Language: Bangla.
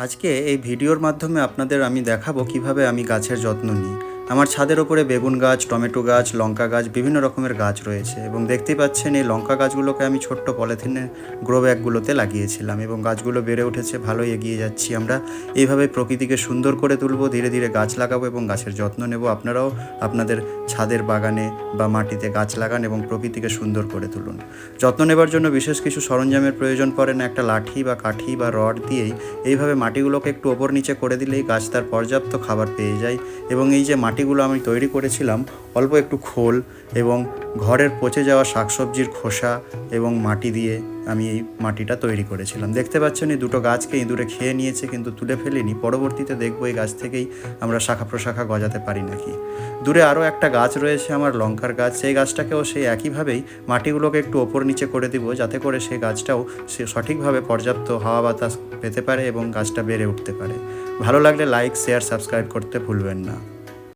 আজকে এই ভিডিওর মাধ্যমে আপনাদের আমি দেখাবো কিভাবে আমি গাছের যত্ন নিই। আমার ছাদের ওপরে বেগুন গাছ, টমেটো গাছ, লঙ্কা গাছ, বিভিন্ন রকমের গাছ রয়েছে এবং দেখতেই পাচ্ছেন এই লঙ্কা গাছগুলোকে আমি ছোট্ট পলিথিনে গ্রো ব্যাগগুলোতে লাগিয়েছিলাম এবং গাছগুলো বেড়ে উঠেছে, ভালোই এগিয়ে যাচ্ছি আমরা। এইভাবে প্রকৃতিকে সুন্দর করে তুলবো, ধীরে ধীরে গাছ লাগাবো এবং গাছের যত্ন নেব। আপনারাও আপনাদের ছাদের বাগানে বা মাটিতে গাছ লাগান এবং প্রকৃতিকে সুন্দর করে তুলুন। যত্ন নেবার জন্য বিশেষ কিছু সরঞ্জামের প্রয়োজন পড়ে না। একটা লাঠি বা কাঠি বা রড দিয়েই এইভাবে মাটিগুলোকে একটু ওপর নিচে করে দিলেই গাছ তার পর্যাপ্ত খাবার পেয়ে যায়। এবং এই যে মাটিগুলো আমি তৈরি করেছিলাম, অল্প একটু খোল এবং ঘরের পচে যাওয়া শাকসবজির খোসা এবং মাটি দিয়ে আমি এই মাটিটা তৈরি করেছিলাম। দেখতে পাচ্ছেন এই দুটো গাছকে ইঁদুরে খেয়ে নিয়েছে, কিন্তু তুলে ফেলিনি। পরবর্তীতে দেখবো এই গাছ থেকেই আমরা শাখা প্রশাখা গজাতে পারি নাকি। দূরে আরও একটা গাছ রয়েছে আমার লঙ্কার গাছ, সেই গাছটাকেও সেই একইভাবেই মাটিগুলোকে একটু ওপর নিচে করে দিব, যাতে করে সেই গাছটাও সে সঠিকভাবে পর্যাপ্ত হাওয়া বাতাস পেতে পারে এবং গাছটা বেড়ে উঠতে পারে। ভালো লাগলে লাইক, শেয়ার, সাবস্ক্রাইব করতে ভুলবেন না।